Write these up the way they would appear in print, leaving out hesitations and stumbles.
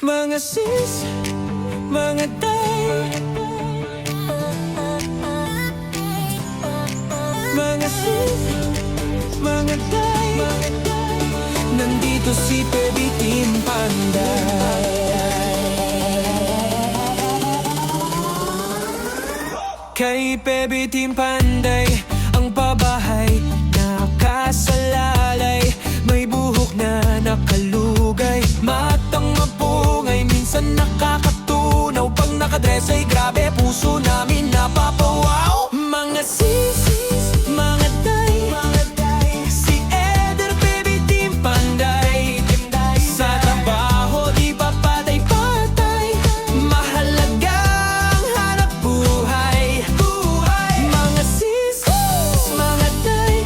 Mga sis, mga day, mga sis, mga day, nandito si Baby Team Panday. Kay Baby Team Panday, ang pabahay nakasalalay, may buhok na nakalugay, matang mapungay, minsan nakakatunaw. Pag nakadress ay grabe, puso namin napapawaw. Mga sis, mga day, si Eder, Baby Team Panday. Sa trabaho di pa patay-patay, mahalagang hanap buhay. Mga sis, mga day,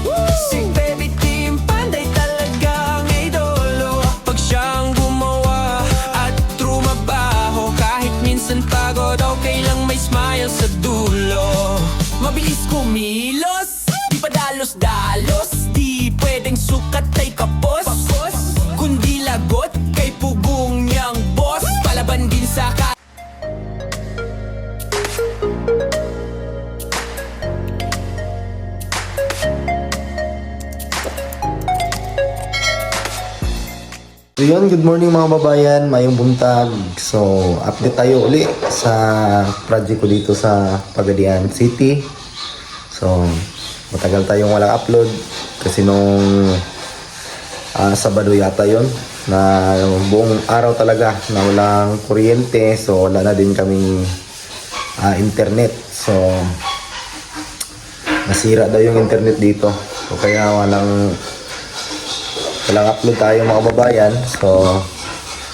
si Baby Team Panday talagang idolo. Pag siyang gumawa at trumabaho, kahit minsan pagod, okay lang may smile sa dulo. Mabilis kumilos, di pa dalos-dalos, di pwedeng sukat ay kapos, kundi lagot kay pugong niyang boss. Palaban din sa So yun, good morning mga babayan, mayong buntag. So, update tayo uli sa project ko dito sa Pagadian City. So, matagal tayong walang upload kasi nung Sabado yata yon na buong araw talaga na walang kuryente. So, wala na din kaming internet. So, nasira daw yung internet dito. So, kaya walang upload tayo mga babayan. So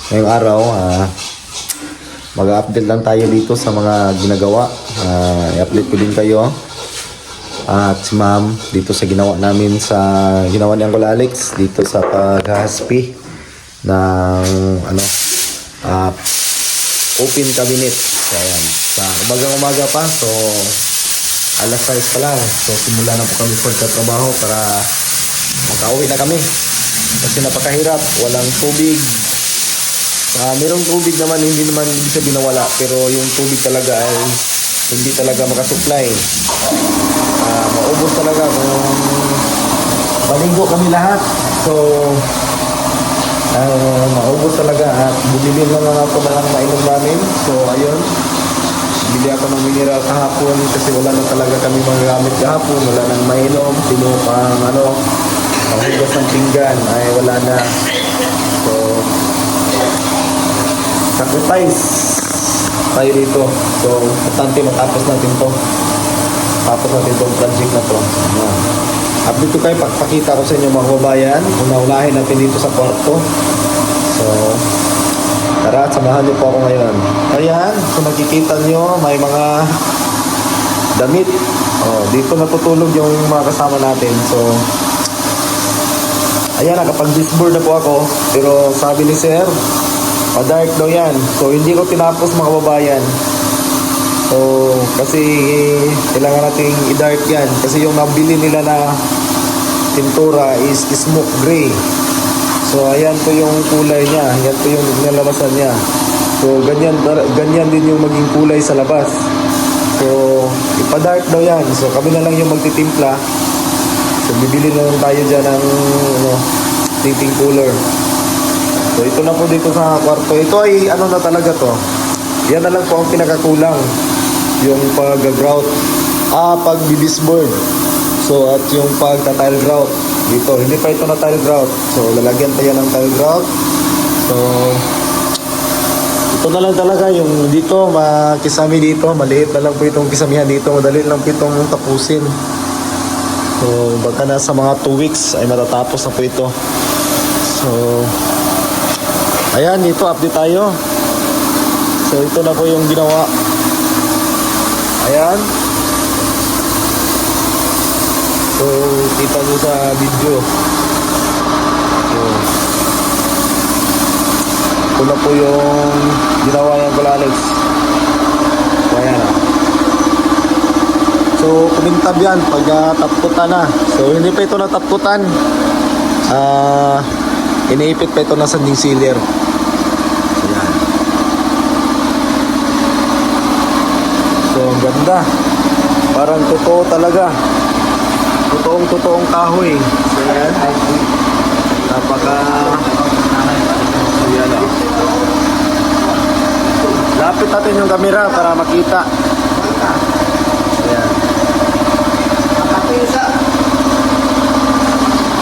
ngayong araw mag-update lang tayo dito sa mga ginagawa. I-update ko din kayo at si ma'am dito sa ginawa namin, sa ginawa ni Uncle Alex dito sa paghahaspi ng open cabinet. So ayan, sa umaga pa, so alas 6 pa lang, so simula na po kami sa trabaho para makauwi na kami. Kasi napakahirap, walang tubig. Merong tubig naman, hindi sabihin na wala, pero yung tubig talaga ay hindi talaga makasupply. Maubos talaga kung maligo kami lahat. So maubos talaga at bumili lang ako ng mainom namin. So ayun, bili ako ng mineral kahapon kasi wala na talaga kami magagamit kahapon. Wala nang mainom, pang hugas ng pinggan ay wala na. So sacrifice tayo dito. So importante matapos natin to. Tapos natin itong project na to. Update ko kayo, pakita ko sa inyo mga babayan. Una-unahin natin dito sa kwarto. So tara, samahan niyo po ako ngayon. Ayan, kung nakikita nyo, may mga damit. Dito natutulog yung mga kasama natin. So ayan, nakapag-disboard na po ako. Pero sabi ni sir, pa-dark daw yan. So hindi ko tinapos mga babayan. So kasi kailangan nating i-dark yan. Kasi yung nabili nila na pintura is smoke gray. So ayan po yung kulay niya. Ayan po yung nalabasan niya. So ganyan din yung maging kulay sa labas. So ipa-dark daw yan. So kami na lang yung magtitimpla. So bibili na lang tayo dyan ng tinting cooler. So ito na po dito sa kwarto. Ito ay na talaga to. Yan na lang po ang pinakakulang. Yung pag-grout. Pag-bibisboard. So at yung pag-tile grout. Dito. Hindi pa ito na tile grout. So lalagyan pa yan ng tile grout. So ito na lang talaga yung dito. Kisami dito. Maliit na lang po itong kisamihan dito. Madali lang po itong tapusin. So, baka nasa mga 2 weeks ay matatapos na po ito. So, ayan, dito update tayo. So, ito na po yung ginawa. Ayan. So, kita nyo sa video. So, ito na po yung ginawa ng Uncle Alex. So, ayan na. So, kumintab yan pag tapkutan na. So, hindi pa ito natapkutan. Iniipit pa ito ng sanding sealer. Ayan. Ganda. Parang totoo talaga. Totoong kahoy. So yan. Napaka... So yan o. Lapit natin yung camera para makita. Ayan.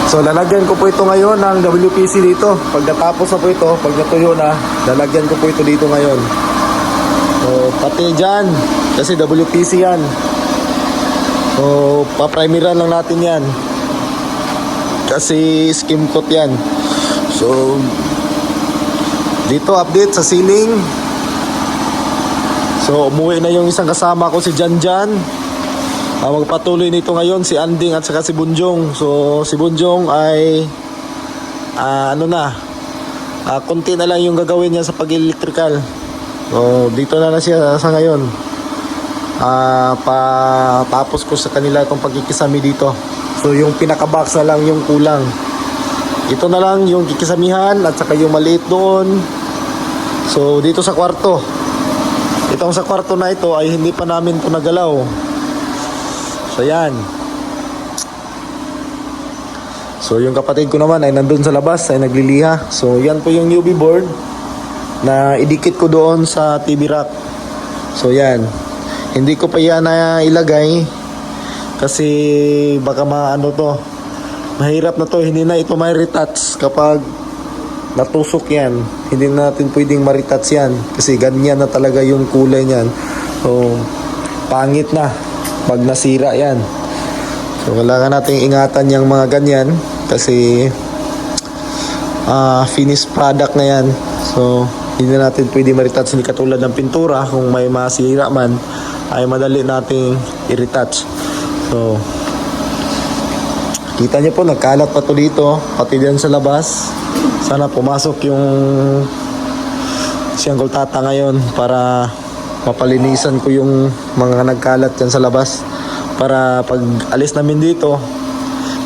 So lalagyan ko po ito ngayon ng WPC dito. Pag natapos na po ito, pag natuyo na, lalagyan ko po ito dito ngayon. So pati dyan, kasi WPC yan. So paprimeran lang natin yan. Kasi skim coat yan. So dito update sa ceiling. So umuwi na yung isang kasama ko, si Janjan. Magpatuloy nito ngayon si Anding at saka si Bunjong. So si Bunjong ay konti na lang yung gagawin niya sa pag-electrical. So dito na siya sa ngayon. Tapos ko sa kanila itong pagkikisami dito. So yung pinaka-box na lang yung kulang. Ito na lang yung kikisamihan at saka yung maliit doon. So dito sa kwarto. Itong sa kwarto na ito ay hindi pa namin ito nagalaw. So yan. So yung kapatid ko naman ay nandun sa labas, ay nagliliha. So yan po yung UV board na idikit ko doon sa TV rack. So yan. Hindi ko pa yan na ilagay kasi baka mahirap na to. Hindi na ito may retouch kapag natusok yan. Hindi natin pwedeng ma-retouch yan kasi ganyan na talaga yung kulay niyan. So pangit na pag nasira yan. So kailangan nating ingatan yung mga ganyan kasi finished product na yan. So hindi na natin pwede ma-retouch. Hindi katulad ng pintura, kung may masira man ay madali nating i-retouch. So kita nyo po, nagkalat pa to dito, pati dyan sa labas. Sana pumasok yung siyang kultata ngayon para mapalinisan ko yung mga nagkalat dyan sa labas, para pag alis namin dito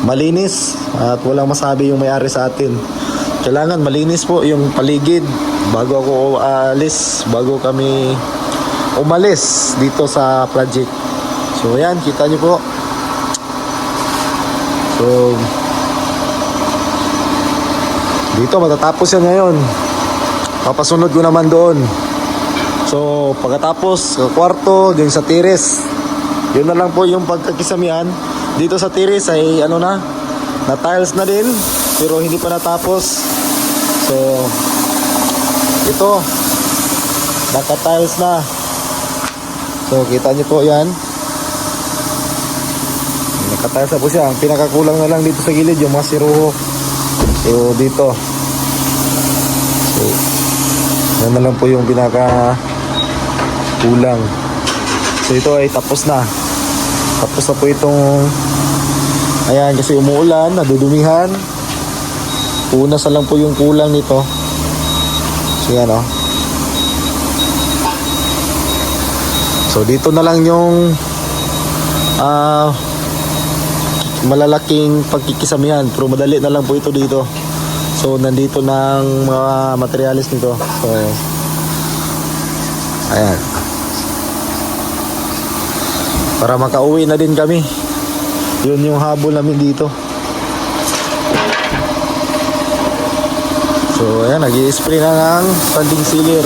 malinis at walang masabi yung may-ari sa atin. Kailangan malinis po yung paligid bago ako alis, bago kami umalis dito sa project. So yan, kita nyo po. So dito matatapos yan ngayon. Papasunod ko naman doon. So pagkatapos sa kwarto, din sa tiris, yun na lang po yung pagkakisamihan. Dito sa tiris ay na tiles na din pero hindi pa natapos. So ito naka-tiles na. So kita nyo po yan, naka-tiles na po siya. Ang pinakakulang na lang dito sa gilid yung mga siruho. So dito, so yan na lang po yung pinaka kulang. So ito ay tapos na. Tapos na po itong, ayan, kasi umuulan, nadudumihan. Punas na lang po yung kulang nito. So yan o. So dito na lang yung malalaking pagkikisamihan. Pero madali na lang po ito dito. So nandito ng mga materialis nito. So ayan, para makauwi na din kami. Yun yung habol namin dito. So ayan, nag-i-spray na ng panding sealer.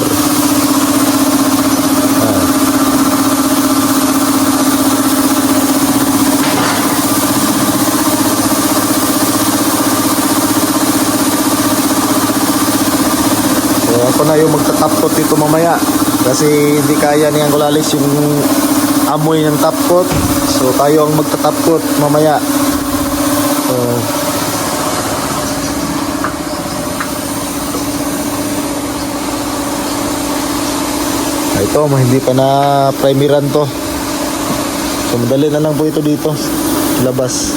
So ako na yung magtataptot dito mamaya kasi hindi kaya ni Uncle Alex yung amoy ng top coat. So tayo ang magta-top coat mamaya. So ito, hindi pa na primeran to. So madali na lang po ito dito labas.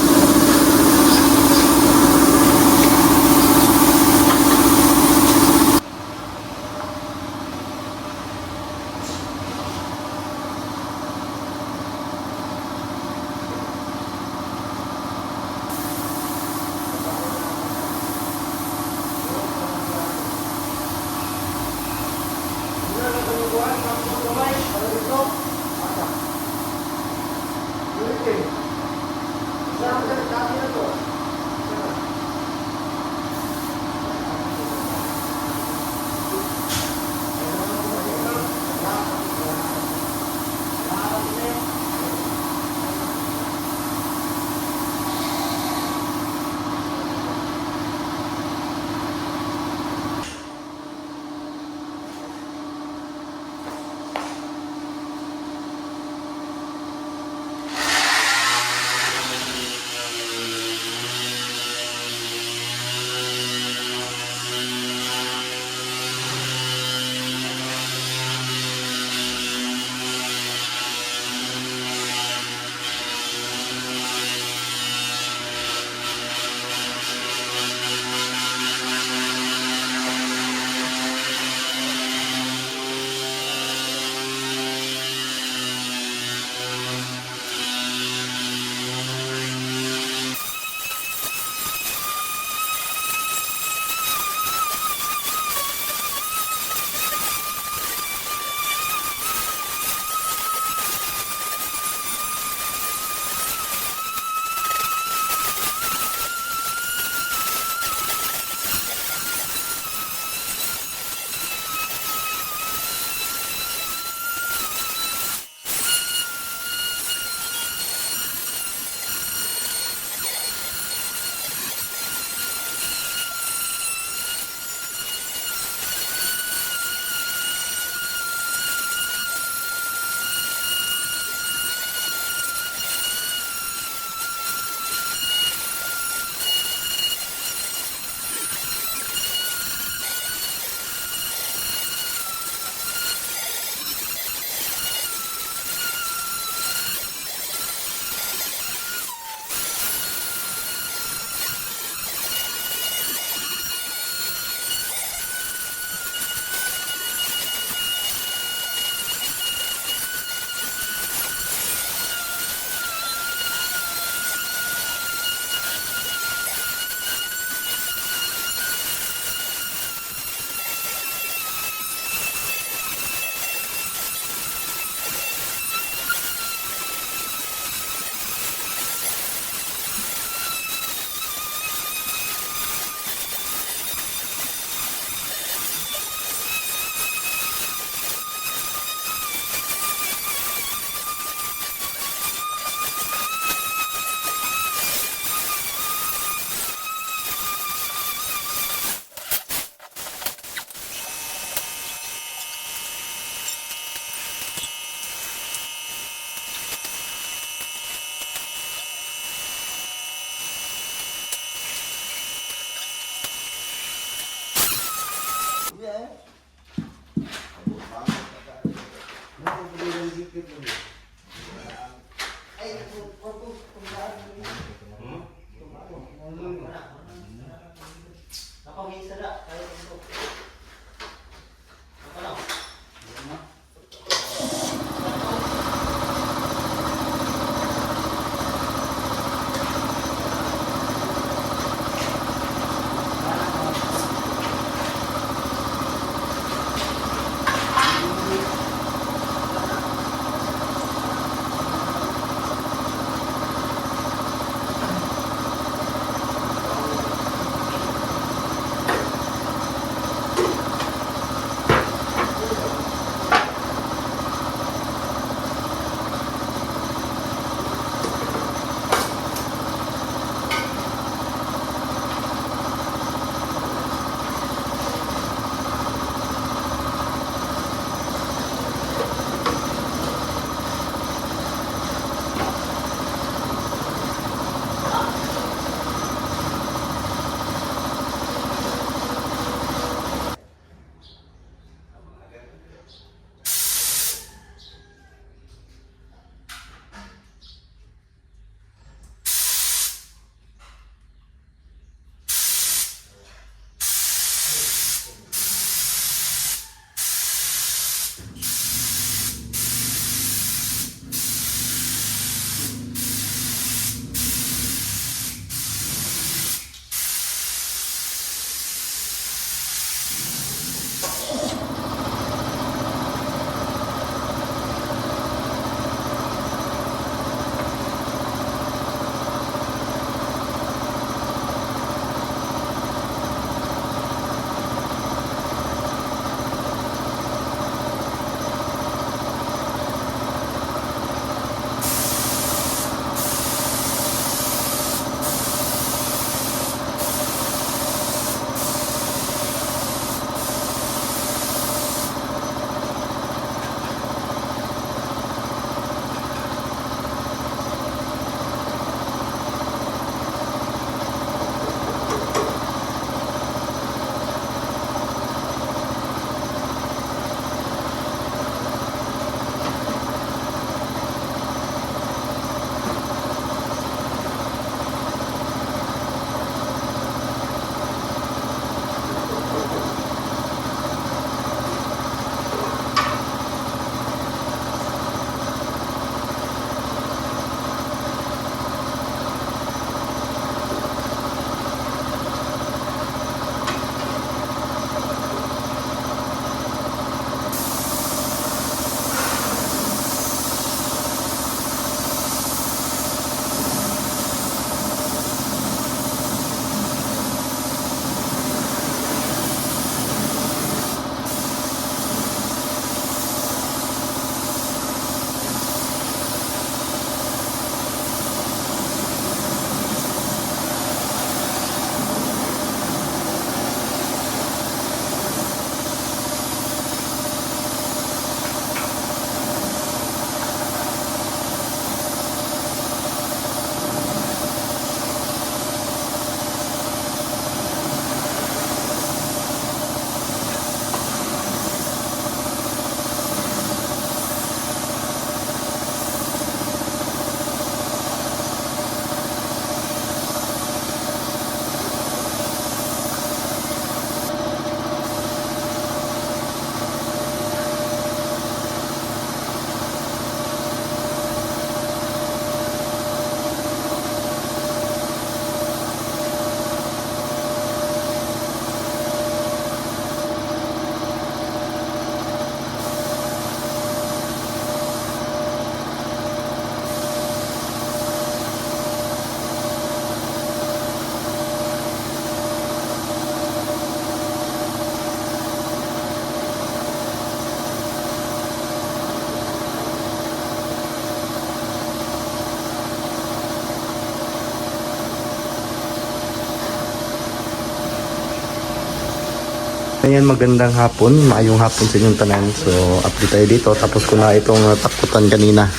Ayan, magandang hapon, maayong hapon sa inyong tanan. So, update tayo dito. Tapos ko na itong takutan kanina.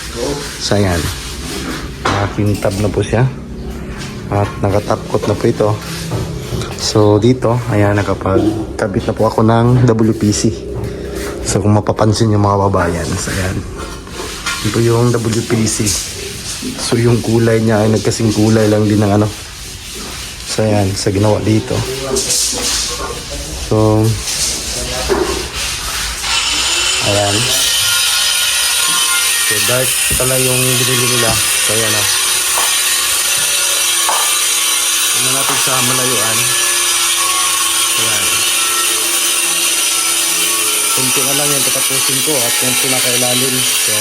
So, ayan. Nakakintab na po siya. At nakatapkot na po ito. So, dito, ayan, nakapagkabit na po ako ng WPC. So, kung mapapansin yung mga babayan. So, ayan. Ito yung WPC. So yung kulay niya ay nagkasing kulay lang din ng ano. So yan, sa ginawa dito. So ayan. So dark pala yung binili nila. So ayan o. Tignan natin sa malayuan. Ayan. Kunti na lang yan tatapusin ko at yung pinakailalim. So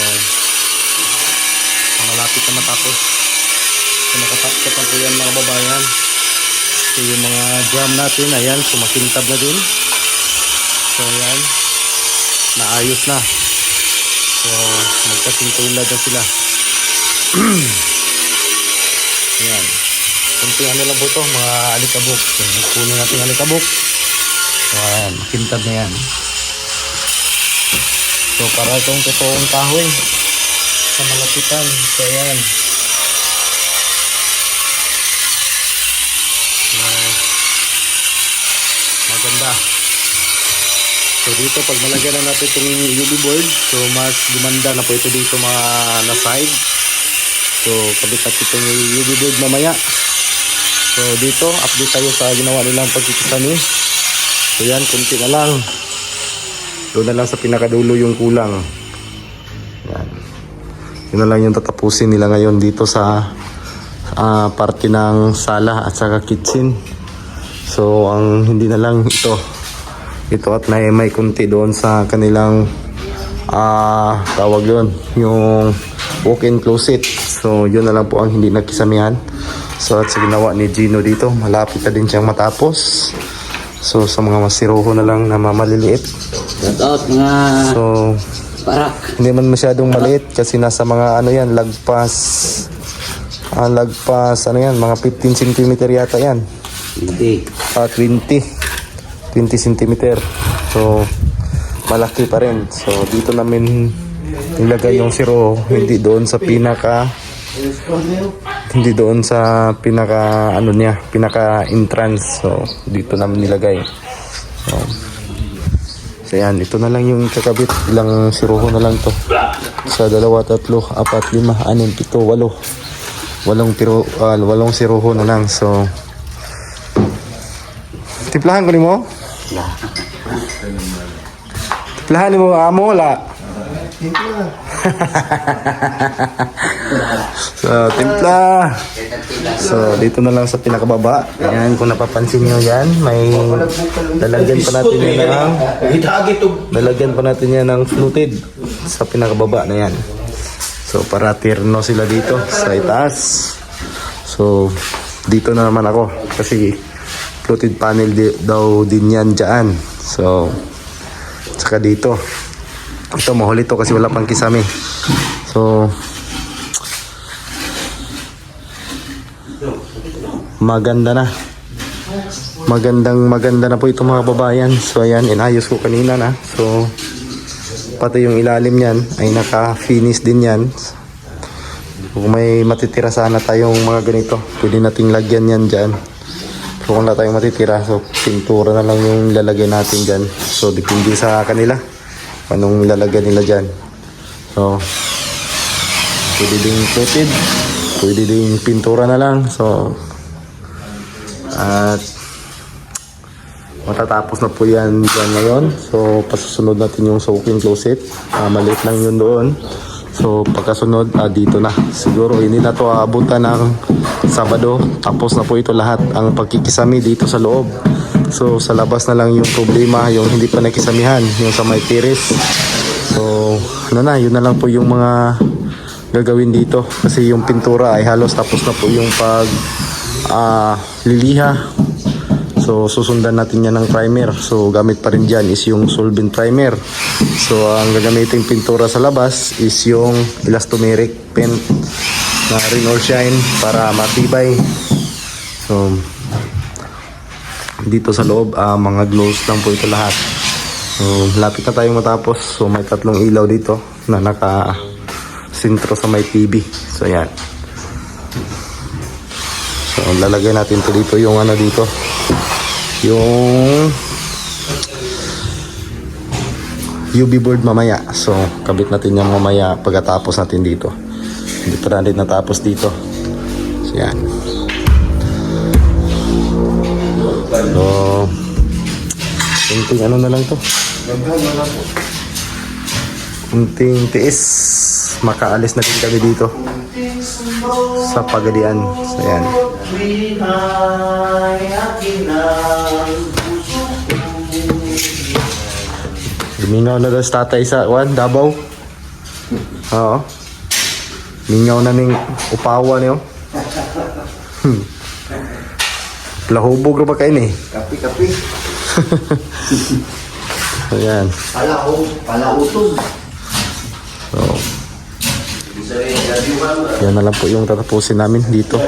malapit na matapos. So nakatapos na po yan mga babayan. So yung mga drum natin, ayan, sumakintab na din. So ayan, naayos na. So magkasintulad na sila. Ayan. Kunti ano lang po ito, mga alikabok. So kunin natin alikabok. So ayan, makintab na yan. So para itong totoong kahoy sa malapitan. So ayan. So, maganda. So dito pag malagyan na natin itong UV board, so mas gumanda na po ito dito mga na side. So kabit natin itong UV board mamaya. So dito update tayo sa ginawa nilang pagkikisami. So yan, kunti na lang. Doon na lang sa pinakadulo yung kulang. Yan. Yun na lang yung tatapusin nila ngayon dito sa parte ng sala at saka kitchen. So ang hindi na lang ito at may kunti doon sa kanilang tawag yun, yung walk-in closet. So yun na lang po ang hindi nagkisamihan. So at sa ginawa ni Gino dito, malapit na din siyang matapos. So sa mga masiroho na lang na maliliit. Shoutout mga So parak. hindi man masyadong maliit kasi nasa mga ano yan, lagpas ano yan, mga 15 cm yata yan. Hindi. 20 cm. So malaki pa rin. So dito namin nilagay yung siro, hindi doon sa pinaka ano niya, pinaka entrance. So dito namin nilagay. So yan, ito na lang yung kakabit. Ilang siroho na lang to. Sa 2, 3, 4, 5, 6, 7, 8. Walong siroho na lang. So tiplahan ko ni mo? Tiplahan ni mo amo wala? So timpla. So dito na lang sa pinakababa. Ayan, kung napapansin nyo yan, may lalagyan pa natin yan ng fluted sa pinakababa na yan. So para tirno sila dito sa itaas. So dito na naman ako kasi fluted panel daw din yan dyan. So saka dito ito mahuli to kasi wala pang kisame. So maganda na po ito mga babayan. So ayan, inayos ko kanina na. So pati yung ilalim yan ay naka-finish din yan. Kung may matitira sana tayong mga ganito, pwede nating lagyan yan dyan. So kung wala tayong matitira, so pintura na lang yung lalagay natin dyan. So depende sa kanila anong lalagyan nila dyan. So pwede ding fluted, pwede ding pintura na lang. So at matatapos na po yan dyan ngayon. So pasusunod natin yung soaking closet. Maliit lang yun doon. So pagkasunod dito na. Siguro hindi na to aabutan ng Sabado. Tapos na po ito lahat ang pagkikisami dito sa loob. So sa labas na lang yung problema, yung hindi pa nakisamihan, yung sa may tiris. So yun na lang po yung mga gagawin dito. Kasi yung pintura ay halos tapos na po yung liliha. So susundan natin yan ng primer. So gamit pa rin dyan is yung solvent primer. So ang gagamitin pintura sa labas is yung elastomeric paint na rain or shine para matibay. So dito sa loob mga glows lang po ito lahat. So lapit na tayong matapos. So may 3 ilaw dito na naka sintro sa may TV. So yan. So lalagay natin to dito yung ano dito, UV board mamaya. So, kabit natin yan mamaya pagkatapos natin dito. Hindi pa natin natapos dito. So, yan. So, kunting ano na lang to. Kunting tiis. Makaalis na din kami dito sa Pagadian. So, yan. Mingaw na daw sa tatay sa Davao. Oo. Mingaw na ning upawa niyo. Lahubog ra ba kayo ni? Kapi-kapi. So, yan. Palautog. So, yan na lang po yung tatapusin namin dito.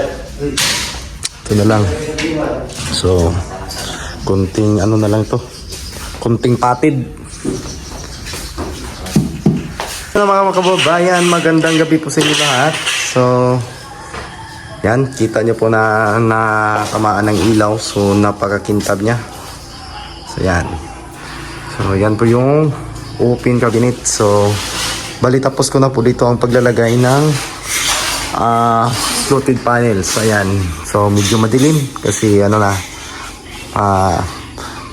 Ito na lang. So, kunting ano na lang to. Kunting patid. Hello mga kababayan, magandang gabi po sa inyo lahat. So, yan, kita nyo po na tamaan ng ilaw. So, napakakintab niya. So, yan. So, yan po yung open cabinet. So, bali tapos ko na po dito ang paglalagay ng floated panels. Ayan. So, medyo madilim kasi ano na,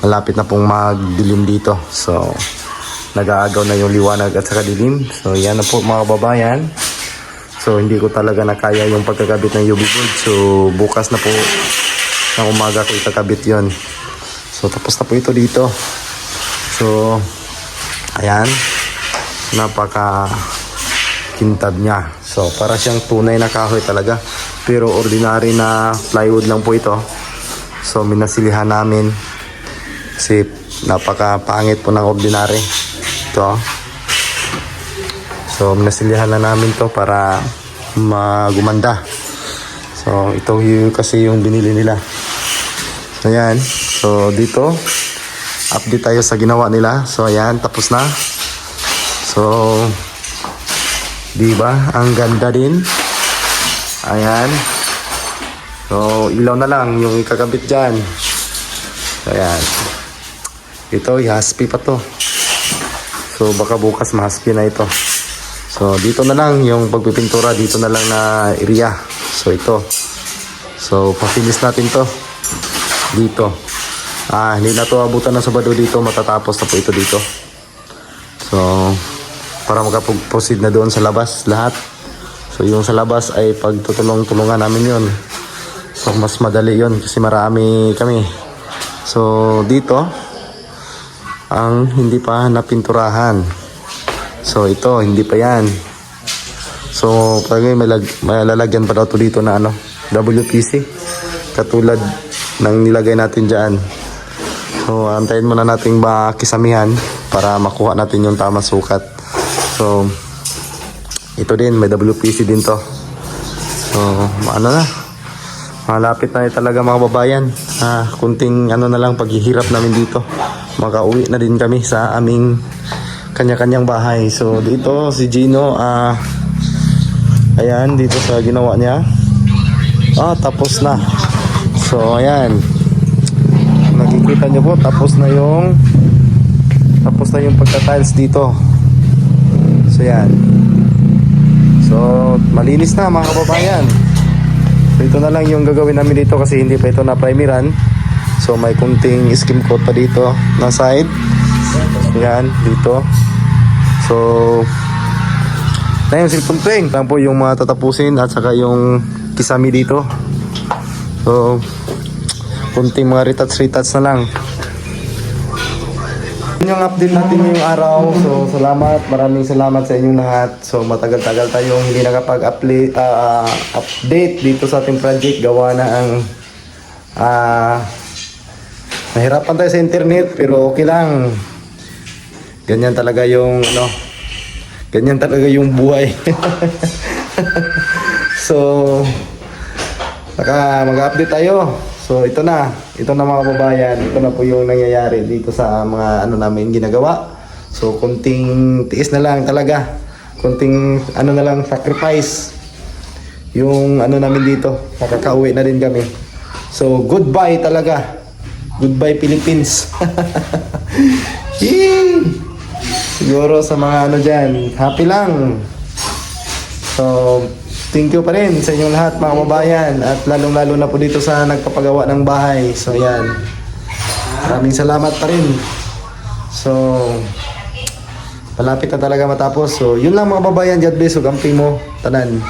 malapit na pong magdilim dito. So, nag-aagaw na yung liwanag at saka dilim. So, yan na po mga kababayan. So, hindi ko talaga nakaya yung pagkakabit ng UV board. So, bukas na po ng umaga ko itakabit yon. So, tapos na po ito dito. So, ayan. Napaka kintab niya. So, para siyang tunay na kahoy talaga. Pero ordinary na plywood lang po ito. So, minasilihan namin. Kasi napaka pangit po ng ordinary. Ito. So, minasilihan na namin to para magumanda. So, ito kasi yung binili nila. Ayan. So, dito, update tayo sa ginawa nila. So, ayan. Tapos na. So, diba? Ang ganda din. Ayan. So, ilaw na lang yung ikakabit dyan. So, ayan. Ito, ihaspi pa to. So, baka bukas mahaspi na ito. So, dito na lang yung pagpipintura. Dito na lang na area. So, ito. So, pafinis natin to. Dito. Hindi na to abutan ng Sabado dito. Matatapos na po ito dito. So, para makapag-proceed na doon sa labas lahat. So, yung sa labas ay pagtutulong-tulungan namin yun. So, mas madali yun kasi marami kami. So, dito ang hindi pa napinturahan. So, ito, hindi pa yan. So, pagay may lalagyan pa daw to dito na ano, WPC. Katulad ng nilagay natin dyan. So, antayin muna nating makisamihan para makuha natin yung tamang sukat. So, ito din, may WPC din to. So, ano na. Malapit na talaga mga babayan. Kunting ano na lang paghihirap namin dito. Makauwi na din kami sa aming kanya-kanyang bahay. So, dito si Gino, ayan, dito sa ginawa niya. Tapos na. So, ayan. Nakikita nyo po, tapos na yung pagka-tiles dito. So, yan. So, malinis na mga kababayan. So, ito na lang yung gagawin namin dito kasi hindi pa ito na primeran. So, may kunting skim coat pa dito na side. Yan, dito. So, na yung cellphone prank. Lang po yung mga tatapusin at saka yung kisami dito. So, kunting mga retouch na lang. Yun yung update natin ngayong araw. So, salamat. Maraming salamat sa inyong lahat. So, matagal-tagal tayong hindi nakapag-update dito sa ating project. Gawa na ang nahirapan tayo sa internet pero okay lang. Ganyan talaga yung ganyan talaga yung buhay. So, mag-update tayo. So, ito na mga kababayan. Ito na po yung nangyayari dito sa mga namin ginagawa. So, kunting tiis na lang talaga. Kunting na lang sacrifice. Yung namin dito. Nakakauwi na din kami. So, goodbye talaga. Goodbye Philippines. Yee! Siguro sa mga ano dyan, happy lang. So, thank you pa rin sa inyong lahat mga kababayan. At lalong-lalo na po dito sa nagpapagawa ng bahay. So, yan. Maraming salamat pa rin. So, palapit na talaga matapos. So, yun lang mga kababayan. God bless. Huwag amping mo. Tanan.